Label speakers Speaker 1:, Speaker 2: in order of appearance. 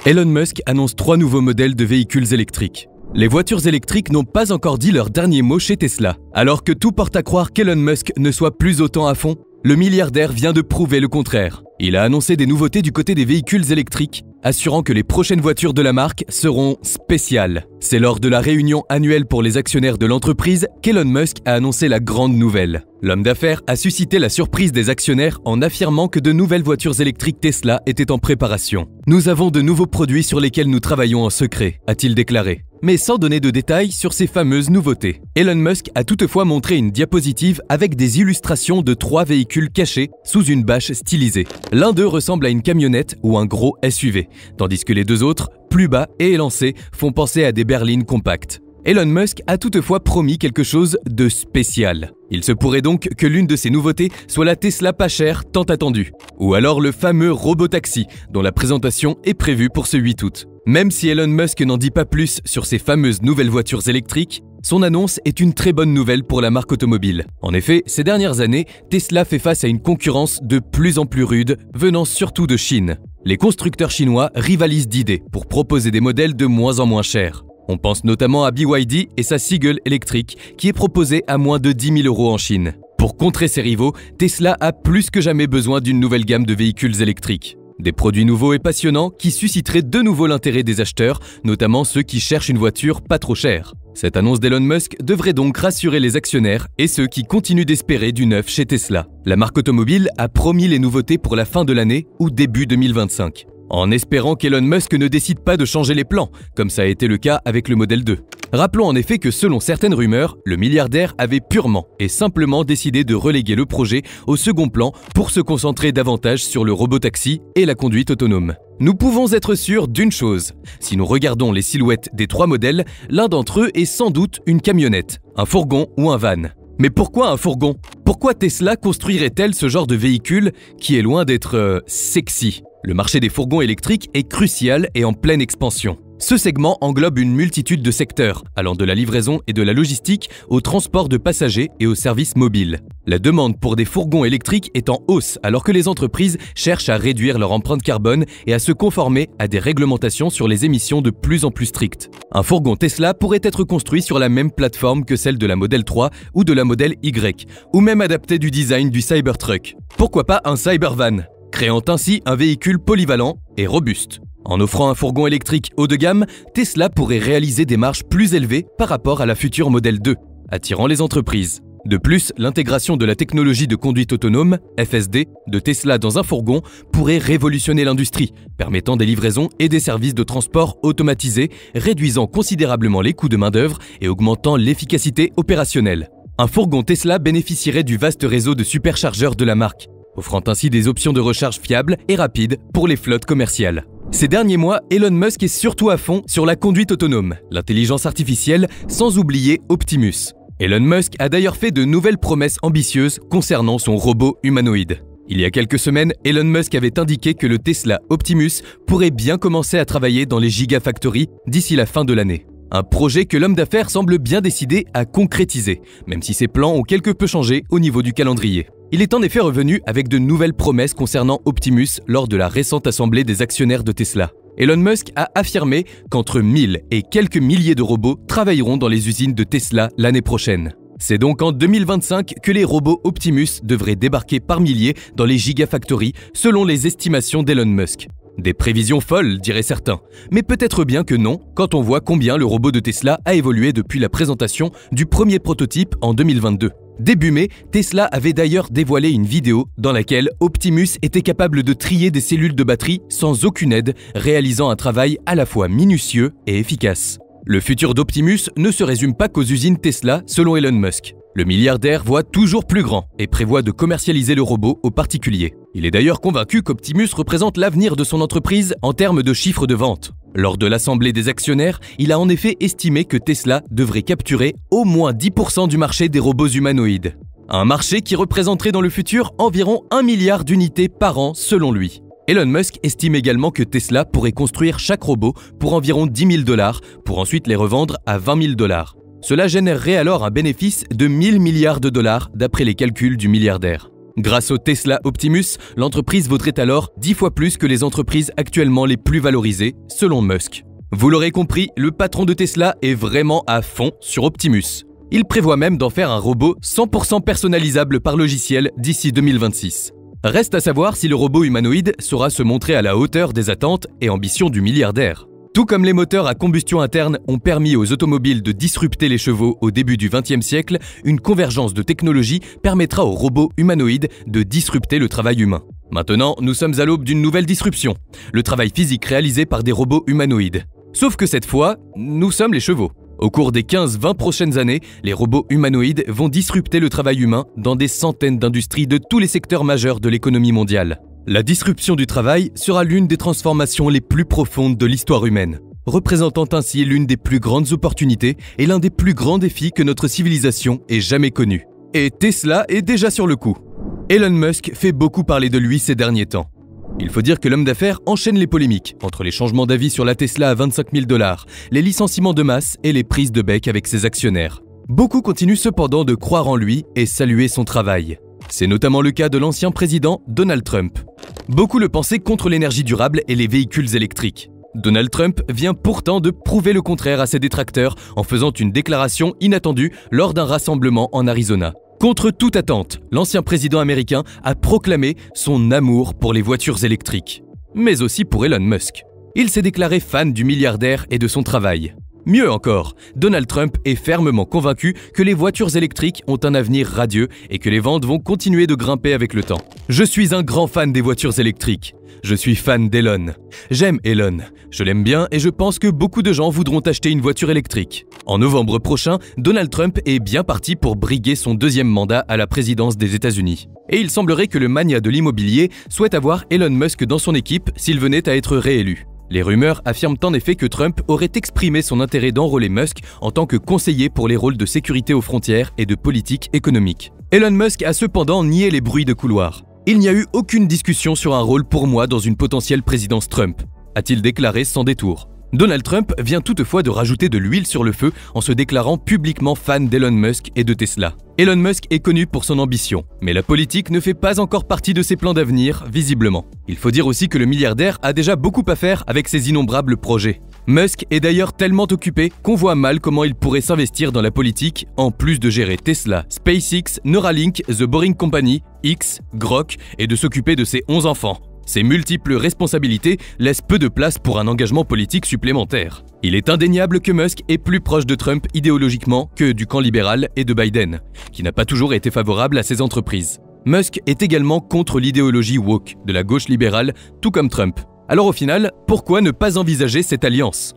Speaker 1: Elon Musk annonce 3 nouveaux modèles de véhicules électriques. Les voitures électriques n'ont pas encore dit leur dernier mot chez Tesla. Alors que tout porte à croire qu'Elon Musk ne soit plus autant à fond, le milliardaire vient de prouver le contraire. Il a annoncé des nouveautés du côté des véhicules électriques, assurant que les prochaines voitures de la marque seront spéciales. C'est lors de la réunion annuelle pour les actionnaires de l'entreprise qu'Elon Musk a annoncé la grande nouvelle. L'homme d'affaires a suscité la surprise des actionnaires en affirmant que de nouvelles voitures électriques Tesla étaient en préparation. « Nous avons de nouveaux produits sur lesquels nous travaillons en secret », a-t-il déclaré. Mais sans donner de détails sur ces fameuses nouveautés. Elon Musk a toutefois montré une diapositive avec des illustrations de 3 véhicules cachés sous une bâche stylisée. L'un d'eux ressemble à une camionnette ou un gros SUV, tandis que les 2 autres, plus bas et élancés, font penser à des berlines compactes. Elon Musk a toutefois promis quelque chose de spécial. Il se pourrait donc que l'une de ces nouveautés soit la Tesla pas chère tant attendue, ou alors le fameux robotaxi dont la présentation est prévue pour ce 8 août. Même si Elon Musk n'en dit pas plus sur ces fameuses nouvelles voitures électriques, son annonce est une très bonne nouvelle pour la marque automobile. En effet, ces dernières années, Tesla fait face à une concurrence de plus en plus rude, venant surtout de Chine. Les constructeurs chinois rivalisent d'idées pour proposer des modèles de moins en moins chers. On pense notamment à BYD et sa Seagull électrique qui est proposée à moins de 10 000 € en Chine. Pour contrer ses rivaux, Tesla a plus que jamais besoin d'une nouvelle gamme de véhicules électriques. Des produits nouveaux et passionnants qui susciteraient de nouveau l'intérêt des acheteurs, notamment ceux qui cherchent une voiture pas trop chère. Cette annonce d'Elon Musk devrait donc rassurer les actionnaires et ceux qui continuent d'espérer du neuf chez Tesla. La marque automobile a promis les nouveautés pour la fin de l'année ou début 2025. En espérant qu'Elon Musk ne décide pas de changer les plans, comme ça a été le cas avec le modèle 2. Rappelons en effet que selon certaines rumeurs, le milliardaire avait purement et simplement décidé de reléguer le projet au second plan pour se concentrer davantage sur le robotaxi et la conduite autonome. Nous pouvons être sûrs d'une chose, si nous regardons les silhouettes des 3 modèles, l'un d'entre eux est sans doute une camionnette, un fourgon ou un van. Mais pourquoi un fourgon? Pourquoi Tesla construirait-elle ce genre de véhicule qui est loin d'être sexy? Le marché des fourgons électriques est crucial et en pleine expansion. Ce segment englobe une multitude de secteurs, allant de la livraison et de la logistique au transport de passagers et aux services mobiles. La demande pour des fourgons électriques est en hausse alors que les entreprises cherchent à réduire leur empreinte carbone et à se conformer à des réglementations sur les émissions de plus en plus strictes. Un fourgon Tesla pourrait être construit sur la même plateforme que celle de la Model 3 ou de la Model Y, ou même adapté du design du Cybertruck. Pourquoi pas un Cybervan, créant ainsi un véhicule polyvalent et robuste. En offrant un fourgon électrique haut de gamme, Tesla pourrait réaliser des marges plus élevées par rapport à la future Model 2, attirant les entreprises. De plus, l'intégration de la technologie de conduite autonome, FSD, de Tesla dans un fourgon pourrait révolutionner l'industrie, permettant des livraisons et des services de transport automatisés, réduisant considérablement les coûts de main-d'œuvre et augmentant l'efficacité opérationnelle. Un fourgon Tesla bénéficierait du vaste réseau de superchargeurs de la marque, offrant ainsi des options de recharge fiables et rapides pour les flottes commerciales. Ces derniers mois, Elon Musk est surtout à fond sur la conduite autonome, l'intelligence artificielle, sans oublier Optimus. Elon Musk a d'ailleurs fait de nouvelles promesses ambitieuses concernant son robot humanoïde. Il y a quelques semaines, Elon Musk avait indiqué que le Tesla Optimus pourrait bien commencer à travailler dans les Gigafactories d'ici la fin de l'année. Un projet que l'homme d'affaires semble bien décidé à concrétiser, même si ses plans ont quelque peu changé au niveau du calendrier. Il est en effet revenu avec de nouvelles promesses concernant Optimus lors de la récente assemblée des actionnaires de Tesla. Elon Musk a affirmé qu'entre 1000 et quelques milliers de robots travailleront dans les usines de Tesla l'année prochaine. C'est donc en 2025 que les robots Optimus devraient débarquer par milliers dans les Gigafactories selon les estimations d'Elon Musk. Des prévisions folles, diraient certains, mais peut-être bien que non quand on voit combien le robot de Tesla a évolué depuis la présentation du premier prototype en 2022. Début mai, Tesla avait d'ailleurs dévoilé une vidéo dans laquelle Optimus était capable de trier des cellules de batterie sans aucune aide, réalisant un travail à la fois minutieux et efficace. Le futur d'Optimus ne se résume pas qu'aux usines Tesla, selon Elon Musk. Le milliardaire voit toujours plus grand et prévoit de commercialiser le robot aux particuliers. Il est d'ailleurs convaincu qu'Optimus représente l'avenir de son entreprise en termes de chiffre de vente. Lors de l'assemblée des actionnaires, il a en effet estimé que Tesla devrait capturer au moins 10% du marché des robots humanoïdes. Un marché qui représenterait dans le futur environ 1 milliard d'unités par an selon lui. Elon Musk estime également que Tesla pourrait construire chaque robot pour environ 10 000 $ pour ensuite les revendre à 20 000 $. Cela générerait alors un bénéfice de 1000 milliards de dollars d'après les calculs du milliardaire. Grâce au Tesla Optimus, l'entreprise vaudrait alors 10 fois plus que les entreprises actuellement les plus valorisées, selon Musk. Vous l'aurez compris, le patron de Tesla est vraiment à fond sur Optimus. Il prévoit même d'en faire un robot 100% personnalisable par logiciel d'ici 2026. Reste à savoir si le robot humanoïde saura se montrer à la hauteur des attentes et ambitions du milliardaire. Tout comme les moteurs à combustion interne ont permis aux automobiles de disrupter les chevaux au début du XXe siècle, une convergence de technologies permettra aux robots humanoïdes de disrupter le travail humain. Maintenant, nous sommes à l'aube d'une nouvelle disruption, le travail physique réalisé par des robots humanoïdes. Sauf que cette fois, nous sommes les chevaux. Au cours des 15-20 prochaines années, les robots humanoïdes vont disrupter le travail humain dans des centaines d'industries de tous les secteurs majeurs de l'économie mondiale. La disruption du travail sera l'une des transformations les plus profondes de l'histoire humaine, représentant ainsi l'une des plus grandes opportunités et l'un des plus grands défis que notre civilisation ait jamais connus. Et Tesla est déjà sur le coup. Elon Musk fait beaucoup parler de lui ces derniers temps. Il faut dire que l'homme d'affaires enchaîne les polémiques, entre les changements d'avis sur la Tesla à 25 000 $, les licenciements de masse et les prises de bec avec ses actionnaires. Beaucoup continuent cependant de croire en lui et saluer son travail. C'est notamment le cas de l'ancien président Donald Trump. Beaucoup le pensaient contre l'énergie durable et les véhicules électriques. Donald Trump vient pourtant de prouver le contraire à ses détracteurs en faisant une déclaration inattendue lors d'un rassemblement en Arizona. Contre toute attente, l'ancien président américain a proclamé son amour pour les voitures électriques, mais aussi pour Elon Musk. Il s'est déclaré fan du milliardaire et de son travail. Mieux encore, Donald Trump est fermement convaincu que les voitures électriques ont un avenir radieux et que les ventes vont continuer de grimper avec le temps. Je suis un grand fan des voitures électriques. Je suis fan d'Elon. J'aime Elon. Je l'aime bien et je pense que beaucoup de gens voudront acheter une voiture électrique. En novembre prochain, Donald Trump est bien parti pour briguer son deuxième mandat à la présidence des États-Unis. Et il semblerait que le magnat de l'immobilier souhaite avoir Elon Musk dans son équipe s'il venait à être réélu. Les rumeurs affirment en effet que Trump aurait exprimé son intérêt d'enrôler Musk en tant que conseiller pour les rôles de sécurité aux frontières et de politique économique. Elon Musk a cependant nié les bruits de couloir. Il n'y a eu aucune discussion sur un rôle pour moi dans une potentielle présidence Trump, a-t-il déclaré sans détour. Donald Trump vient toutefois de rajouter de l'huile sur le feu en se déclarant publiquement fan d'Elon Musk et de Tesla. Elon Musk est connu pour son ambition, mais la politique ne fait pas encore partie de ses plans d'avenir, visiblement. Il faut dire aussi que le milliardaire a déjà beaucoup à faire avec ses innombrables projets. Musk est d'ailleurs tellement occupé qu'on voit mal comment il pourrait s'investir dans la politique, en plus de gérer Tesla, SpaceX, Neuralink, The Boring Company, X, Grok et de s'occuper de ses 11 enfants. Ces multiples responsabilités laissent peu de place pour un engagement politique supplémentaire. Il est indéniable que Musk est plus proche de Trump idéologiquement que du camp libéral et de Biden, qui n'a pas toujours été favorable à ces entreprises. Musk est également contre l'idéologie woke de la gauche libérale, tout comme Trump. Alors au final, pourquoi ne pas envisager cette alliance ?